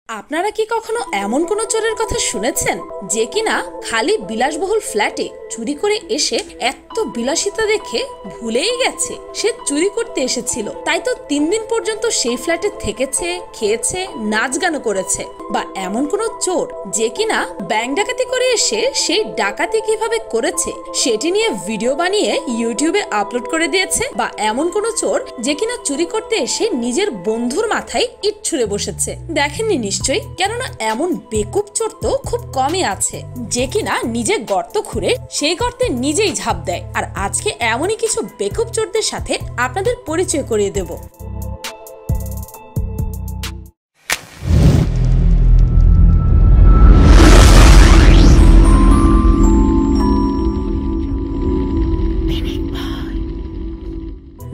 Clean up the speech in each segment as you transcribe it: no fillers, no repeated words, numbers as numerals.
আপনারা কি কখনো এমন কোনো চোরের কথা শুনেছেন যে কিনা খালি বিলাসবহুল ফ্ল্যাটে চুরি করে এসে এত বিলাসিতা দেখে ভুলেই গেছে সে চুরি করতে এসেছিল, তাই তো 3 দিন পর্যন্ত সেই ফ্ল্যাটে থেকেছে, খেয়েছে, নাচ গানও করেছে? বা এমন কোনো চোর যে কিনা ব্যাংক ডাকাতি করে এসে সেই ডাকাতি কিভাবে করেছে সেটি নিয়ে ভিডিও বানিয়ে ইউটিউবে আপলোড করে দিয়েছে? বা এমন কোনো চোর যে কিনা চুরি করতে এসে নিজের বন্ধুর মাথায় ইট ছুঁড়ে বসেছে? দেখেননি নিশ্চয়ই, কেননা এমন বেকুব চোর তো খুব কমই আছে যে কিনা নিজে গর্ত খুঁড়ে সেই গর্তে নিজেই ঝাঁপ দেয়। আর আজকে এমনই কিছু বেকুব চোরদের সাথে আপনাদের পরিচয় করিয়ে দেব।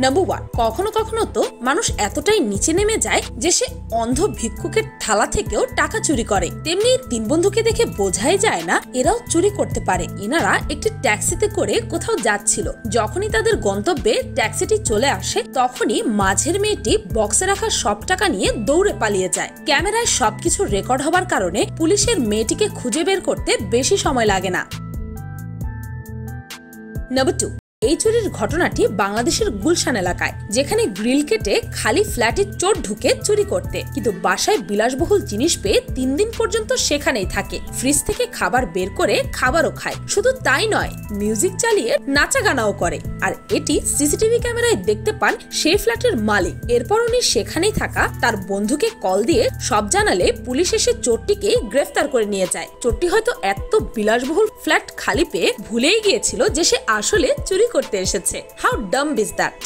নাম্বার 1, কখনো কখনো তো মানুষ এতটাই নিচে নেমে যায় যে সে অন্ধ ভিক্ষুকের থালা থেকেও টাকা চুরি করে। তেমনি 3 বন্ধুকে দেখে বোঝাই যায় না এরাও চুরি করতে পারে। এনারা একটি ট্যাক্সিতে করে কোথাও যাচ্ছিল। যখনই তাদের গন্তব্যে ট্যাক্সিটি চলে আসে তখনই মাঝের মেয়েটি বক্সে রাখা সব টাকা নিয়ে দৌড়ে পালিয়ে যায়। ক্যামেরায় সবকিছু রেকর্ড হবার কারণে পুলিশের মেয়েটিকে খুঁজে বের করতে বেশি সময় লাগে না। নাম্বার 2, এই চুরির ঘটনাটি বাংলাদেশের গুলশান এলাকায়, যেখানে গ্রিল কেটে খালি ফ্ল্যাটে চোর ঢুকে চুরি করতে, কিন্তু বাসায় বিলাসবহুল জিনিস পেয়ে 3 দিন পর্যন্ত সেখানেই থাকে। ফ্রিজ থেকে খাবার বের করে খাবারও খায়। শুধু তাই নয়, মিউজিক চালিয়ে নাচা গানাও করে। আর এটি সিসিটিভি ক্যামেরায় দেখতে পান সেই ফ্ল্যাটের মালিক। এরপর উনি সেখানেই থাকা তার বন্ধুকে কল দিয়ে সব জানালে পুলিশ এসে চোরটিকে গ্রেফতার করে নিয়ে যায়। চোরটি হয়তো এত বিলাসবহুল ফ্ল্যাট খালি পেয়ে ভুলেই গিয়েছিল যে সে আসলে চুরি করতে এসেছে। How dumb is that?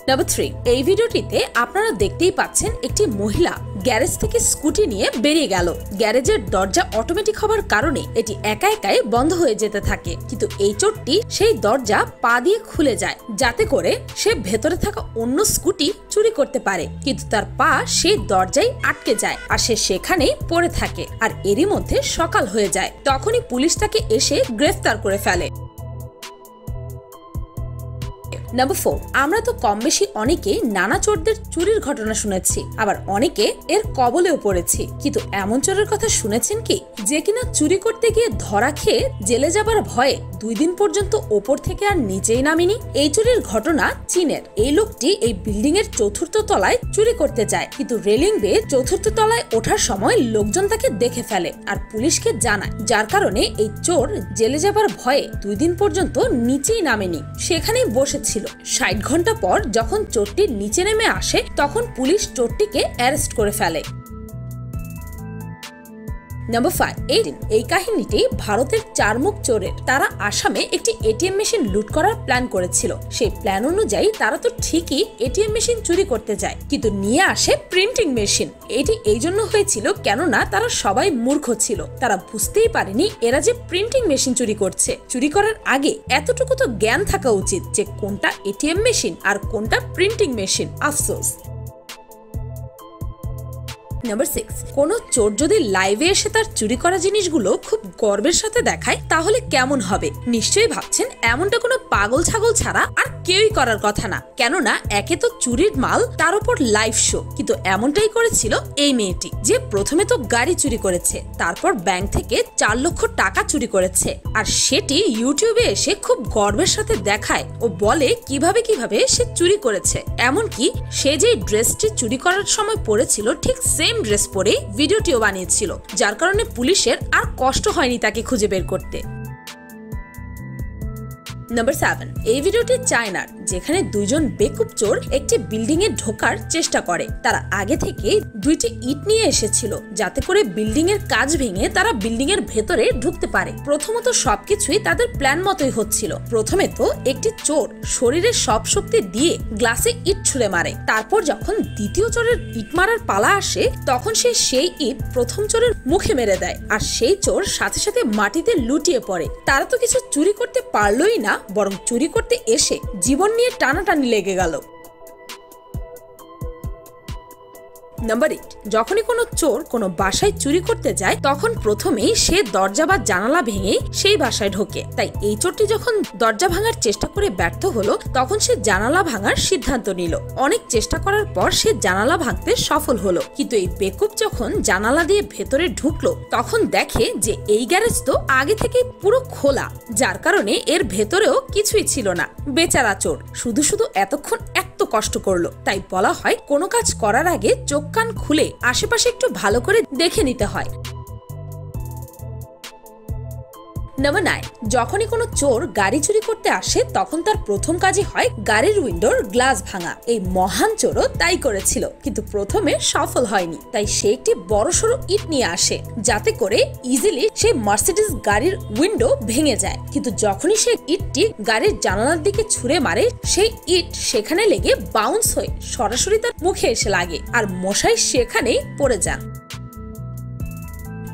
Number 3, এই ভিডিওটিতে আপনারা দেখতেই পাচ্ছেন একটি মহিলা গ্যারেজ থেকে স্কুটি নিয়ে বেরিয়ে গেল। গ্যারেজের দরজা অটোমেটিক হবার কারণে এটি একা একাই বন্ধ হয়ে যেতে থাকে, কিন্তু এই চোরটি সেই দরজা পা দিয়ে খুলে যায় যাতে করে সে ভেতরে থাকা অন্য স্কুটি চুরি করতে পারে, কিন্তু তার পা সেই দরজায় আটকে যায় আর সে সেখানেই পড়ে থাকে। আর এরই মধ্যে সকাল হয়ে যায়। তখনই পুলিশ তাকে এসে গ্রেফতার করে ফেলে। নাম্বার 4, আমরা তো কম বেশি অনেকেই নানা চোরদের চুরির ঘটনা শুনেছি, আবার অনেকে এর কবলেও পড়েছি। কিন্তু এমন চোরের কথা শুনেছেন কি যে কিনা চুরি করতে গিয়ে ধরা খেয়ে জেলে যাবার ভয়ে 2 দিন পর্যন্ত ওপর থেকে আর নিচেই নামেনি? এই চুরির ঘটনা চীনের। এই লোকটি এই বিল্ডিং এর 4র্থ তলায় চুরি করতে যায়, কিন্তু রেলিং বেয়ে 4র্থ তলায় ওঠার সময় লোকজন তাকে দেখে ফেলে আর পুলিশকে জানায়, যার কারণে এই চোর জেলে যাবার ভয়ে 2 দিন পর্যন্ত নিচেই নামেনি, সেখানেই বসেছিল। 60 ঘন্টা পর যখন চোরটি নিচে নেমে আসে তখন পুলিশ চোরটিকে অ্যারেস্ট করে ফেলে। নাম্বার 5, এই কাহিনীটি ভারতের 4 মুখ চোরের। তারা আসামে একটি এটিএম মেশিন লুট করার প্ল্যান করেছিল। সেই প্ল্যান অনুযায়ী তারা তো ঠিকই এটিএম মেশিন চুরি করতে যায়, কিন্তু নিয়ে আসে প্রিন্টিং মেশিন। এটি এই জন্য হয়েছিল কেননা তারা সবাই মূর্খ ছিল। তারা বুঝতেই পারেনি এরা যে প্রিন্টিং মেশিন চুরি করছে। চুরি করার আগে এতটুকু তো জ্ঞান থাকা উচিত যে কোনটা এটিএম মেশিন আর কোনটা প্রিন্টিং মেশিন। আফসোস। নাম্বার 6, কোন চোর যদি লাইভে এসে তার চুরি করা জিনিসগুলো খুব গর্বের সাথে দেখায় তাহলে কেমন হবে? নিশ্চয়ই ভাবছেন এমনটা কোনো পাগল ছাগল ছাড়া আর কেউই করার কথা না, কেননা একে তো চুরির মাল, তার উপর লাইভ শো। কিন্তু এমনটাই করেছিল এই মেয়েটি, যে প্রথমে তো গাড়ি চুরি করেছে, তারপর ব্যাংক থেকে 4 লক্ষ টাকা চুরি করেছে, আর সেটি ইউটিউবে এসে খুব গর্বের সাথে দেখায় ও বলে কিভাবে কিভাবে সে চুরি করেছে। এমনকি সে যে ড্রেসটি চুরি করার সময় পরেছিল ঠিক সেম ড্রেস পরে ভিডিওটিও বানিয়েছিল, যার কারণে পুলিশের আর কষ্ট হয়নি তাকে খুঁজে বের করতে। নাম্বার 7, এই ভিডিওটি চায়নার, যেখানে 2 জন বেকুব চোর একটি বিল্ডিং এ ঢোকার চেষ্টা করে। তারা আগে থেকে 2টি ইট নিয়ে এসেছিল যাতে করে বিল্ডিং এর কাজ ভেঙে তারা বিল্ডিং এর ভেতরে ঢুকতে পারে। প্রথমত সবকিছুই তাদের প্ল্যান মতোই হচ্ছিল। প্রথমে তো একটি চোর শরীরের সব শক্তি দিয়ে গ্লাসে ইট ছুঁড়ে মারে। তারপর যখন দ্বিতীয় চোরের ইট মারার পালা আসে তখন সে সেই ইট প্রথম চোরের মুখে মেরে দেয়, আর সেই চোর সাথে সাথে মাটিতে লুটিয়ে পড়ে। তারা তো কিছু চুরি করতে পারলোই না, বরং চুরি করতে এসে জীবন নিয়ে টানাটানি লেগে গেল। নাম্বার 8, যখনই কোনো চোর কোনো বাসায় চুরি করতে যায় তখন প্রথমেই সে দরজা বা জানালা ভেঙে সেই বাসায় ঢোকে। তাই এই চোরটি যখন দরজা ভাঙার চেষ্টা করে ব্যর্থ হলো তখন সে জানালা ভাঙার সিদ্ধান্ত নিল। অনেক চেষ্টা করার পর সে জানালা ভাঙতে সফল হলো, কিন্তু এই বেকুব যখন জানালা দিয়ে ভেতরে ঢুকলো তখন দেখে যে এই গ্যারেজ তো আগে থেকেই পুরো খোলা, যার কারণে এর ভেতরেও কিছুই ছিল না। বেচারা চোর শুধু শুধু এতক্ষণ এত কষ্ট করলো। তাই বলা হয় কোনো কাজ করার আগে চোখ কান খুলে আশেপাশে একটু ভালো করে দেখে নিতে হয়। নাম্বার 9, যখনই কোনো চোর গাড়ি চুরি করতে আসে তখন তার প্রথম কাজই হয় গাড়ির উইন্ডোর গ্লাস ভাঙা। এই মহান চোরও তাই করেছিল, কিন্তু প্রথমে সফল হয়নি। তাই সে একটি বড়সড় ইট নিয়ে আসে যাতে করে ইজিলি সেই মার্সিডিজ গাড়ির উইন্ডো ভেঙে যায়। কিন্তু যখনই সে ইটটি গাড়ির জানালার দিকে ছুঁড়ে মারে সেই ইট সেখানে লেগে বাউন্স হয়ে সরাসরি তার মুখে এসে লাগে আর মশাই সেখানেই পড়ে যান।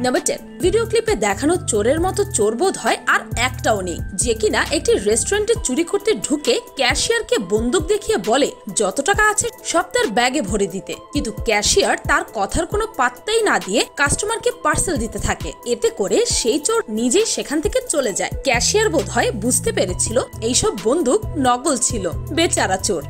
নাম্বার 10, ভিডিও ক্লিপে দেখানো চোরের মতো চোর বোধ হয় আর একটাও নেই, যে কিনা একটি রেস্টুরেন্টে চুরি করতে ঢুকে ক্যাশিয়ারকে বন্দুক দেখিয়ে বলে যত টাকা আছে সব তার ব্যাগে ভরে দিতে। কিন্তু ক্যাশিয়ার তার কথার কোনো পাত্তাই না দিয়ে কাস্টমারকে পার্সেল দিতে থাকে। এতে করে সেই চোর নিজেই সেখান থেকে চলে যায়। ক্যাশিয়ার বোধ হয় বুঝতে পেরেছিল এইসব বন্দুক নকল ছিল। বেচারা চোর।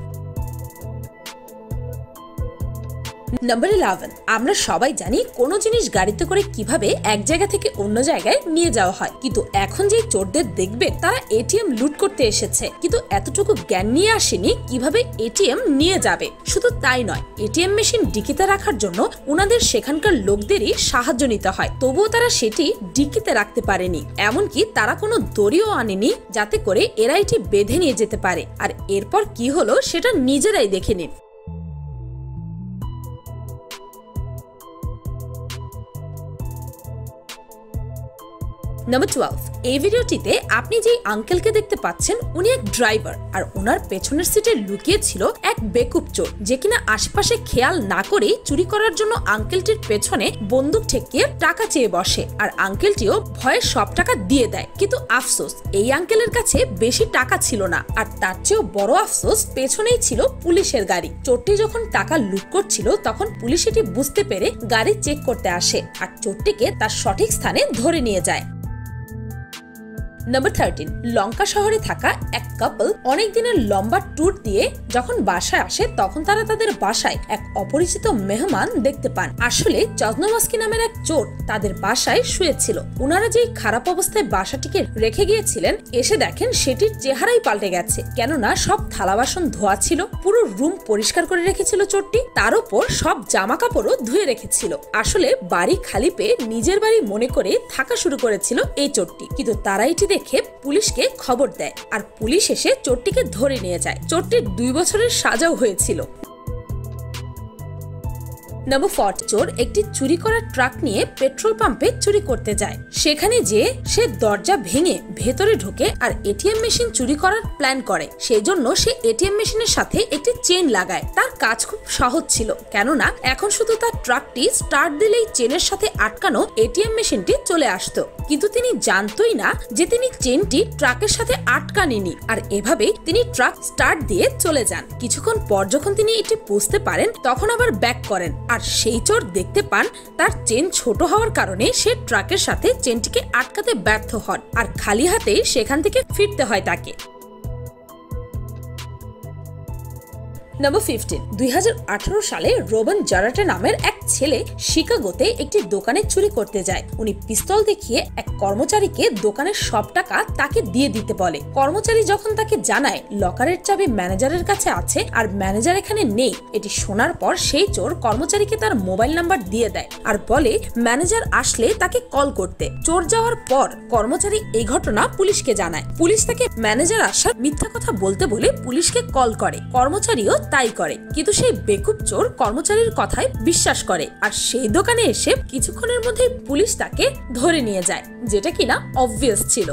নাম্বার 11, আমরা সবাই জানি কোনো জিনিস গাড়িতে করে কিভাবে এক জায়গা থেকে অন্য জায়গায় নিয়ে যাওয়া হয়, কিন্তু এখন যে চোরদের দেখবে তারা এটিএম লুট করতে এসেছে, কিন্তু এতটুকু জ্ঞান নিয়ে আসেনি কিভাবে এটিএম নিয়ে যাবে। শুধু তাই নয়, এটিএম মেশিন ডিকিতে রাখার জন্য উনাদের সেখানকার লোকদেরই সাহায্য নিতে হয়, তবুও তারা সেটি ডিকিতে রাখতে পারেনি। এমনকি তারা কোনো দড়িও আনেনি যাতে করে এরা এটি বেঁধে নিয়ে যেতে পারে। আর এরপর কি হলো সেটা নিজেরাই দেখে নিন। নাম্বার 12, এই ভিডিওটিতে আপনি যে আঙ্কেলকে দেখতে পাচ্ছেন উনি এক ড্রাইভার, আর ওনার পেছনের সিটে লুকিয়ে ছিল এক বেকুব চোর, যে কিনা আশেপাশে খেয়াল না করে চুরি করার জন্য আঙ্কেলটির পেছনে বন্দুক ঠেকিয়ে টাকা চেয়ে বসে। আর আঙ্কেলটিও ভয়ে সব টাকা দিয়ে দেয়। কিন্তু আফসোস, এই আঙ্কেলের কাছে বেশি টাকা ছিল না। আর তার চেয়েও বড় আফসোস, পেছনেই ছিল পুলিশের গাড়ি। চোরটি যখন টাকা লুট করছিল তখন পুলিশ এটি বুঝতে পেরে গাড়ি চেক করতে আসে আর চোরটিকে তার সঠিক স্থানে ধরে নিয়ে যায়। নাম্বার 13, লঙ্কা শহরে থাকা এক কাপল অনেক দিনের লম্বা ট্যুর দিয়ে যখন বাসায় আসে তখন তারা তাদের বাসায় এক অপরিচিত মেহমান দেখতে পান। আসলে চজনমাস্কি নামের এক চোর তাদের বাসায় শুয়েছিল। ওনারা যেই খারাপ অবস্থায় বাসাটিকে রেখে গিয়েছিলেন এসে দেখেন সেটির চেহারাই পাল্টে গেছে, কেননা সব থালা বাসন ধোয়া ছিল, পুরো রুম পরিষ্কার করে রেখেছিল চোরটি, তার উপর সব জামা কাপড়ও ধুয়ে রেখেছিল। আসলে বাড়ি খালি পেয়ে নিজের বাড়ি মনে করে থাকা শুরু করেছিল এই চোরটি। কিন্তু তারা এটি দেখে পুলিশকে খবর দেয় আর পুলিশ এসে চোরটিকে ধরে নিয়ে যায়। চোরটির 2 বছরের সাজাও হয়েছিল। নাম্বার 4, চোর একটি চুরি করা ট্রাক নিয়ে পেট্রোল পাম্পে চুরি করতে যায়। সেখানে যে সে দরজা ভেঙে ভেতরে ঢোকে আর এটিএম মেশিন চুরি করার প্ল্যান করে। সেই জন্য সে এটিএম মেশিনের সাথে একটি চেন লাগায়। তার কাজ খুব সহজ ছিল, কেননা এখন শুধু তার ট্রাকটি স্টার্ট দিলেই চেনের সাথে আটকানো এটিএম মেশিনটি চলে আসতো। কিন্তু তিনি জানতোই না যে তিনি চেনটি ট্রাকের সাথে আটকাননি, আর এভাবেই তিনি ট্রাক স্টার্ট দিয়ে চলে যান। কিছুক্ষণ পর যখন তিনি এটি বুঝতে পারেন তখন আবার ব্যাক করেন, আর সেই চোর দেখতে পান তার চেন ছোট হওয়ার কারণে সে ট্রাকের সাথে চেনটিকে আটকাতে ব্যর্থ হন আর খালি হাতেই সেখান থেকে ফিরতে হয় তাকে। নাম্বার 15, 2018 সালে রোবান জারাটে নামের এক ছেলে শিকাগোতে একটি দোকানে চুরি করতে যায়। উনি পিস্তল দেখিয়ে এক কর্মচারীকে দোকানের সব টাকা তাকে দিয়ে দিতে বলে। কর্মচারী যখন তাকে জানায় লকারের চাবি ম্যানেজারের কাছে আছে আর ম্যানেজার এখানে নেই, এটি শোনার পর সেই চোর কর্মচারীকে তার মোবাইল নাম্বার দিয়ে দেয় আর বলে ম্যানেজার আসলে তাকে কল করতে। চোর যাওয়ার পর কর্মচারী এই ঘটনা পুলিশকে জানায়। পুলিশ তাকে ম্যানেজার আসার মিথ্যা কথা বলতে বলে পুলিশকে কল করে। কর্মচারীও তাই করে, কিন্তু সেই বেকুব চোর কর্মচারীর কথায় বিশ্বাস করে আর সেই দোকানে এসে কিছুক্ষণের মধ্যেই পুলিশ তাকে ধরে নিয়ে যায়, যেটা কিনা অবভিয়াস ছিল।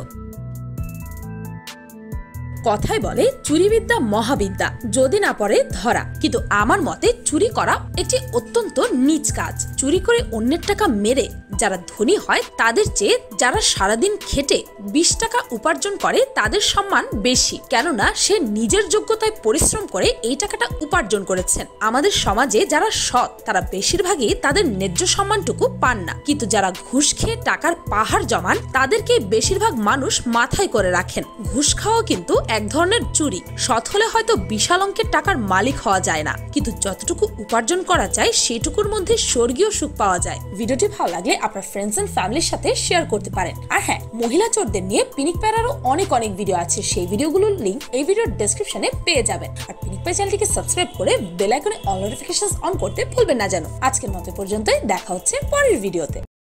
কথায় বলে চুরিবিদ্যা মহাবিদ্যা, যদি না পড়ে ধরা। কিন্তু আমার মতে চুরি করা একটি অত্যন্ত নীচ কাজ। চুরি করে অন্যের টাকা মেরে যারা ধনী হয় তাদের চেয়ে যারা সারাদিন খেটে 20 টাকা উপার্জন করে তাদের সম্মান বেশি, কেননা সে নিজের যোগ্যতায় পরিশ্রম করে এই টাকাটা উপার্জন করেছেন। আমাদের সমাজে যারা সৎ তারা বেশিরভাগই তাদের ন্যায্য সম্মানটুকু পান না, কিন্তু যারা ঘুষ খেয়ে টাকার পাহাড় জমান তাদেরকে বেশিরভাগ মানুষ মাথায় করে রাখেন। ঘুষ খাওয়া কিন্তু এক ধরনের চুরি। সৎ হলে হয়তো বিশাল অঙ্কের টাকার মালিক হওয়া যায় না, কিন্তু যতটুকু উপার্জন করা যায় সেটুকুর মধ্যে স্বর্গীয় সুখ পাওয়া যায়। ভিডিওটি ভালো লাগলে আপনার ফ্রেন্ডস এন্ড ফ্যামিলির সাথে শেয়ার করতে পারেন। আর হ্যাঁ, মহিলা চোরদের নিয়ে পিনিক প্যারারও অনেক ভিডিও আছে, সেই ভিডিওগুলোর লিংক এই ভিডিওর ডেসক্রিপশনে পেয়ে যাবেন। আর পিনিক প্যারা চ্যানেলটিকে সাবস্ক্রাইব করে বেল আইকনে অল নোটিফিকেশনস অন করতে ভুলবেন না যেন। আজকের মতো পর্যন্তই, দেখা হচ্ছে পরের ভিডিওতে।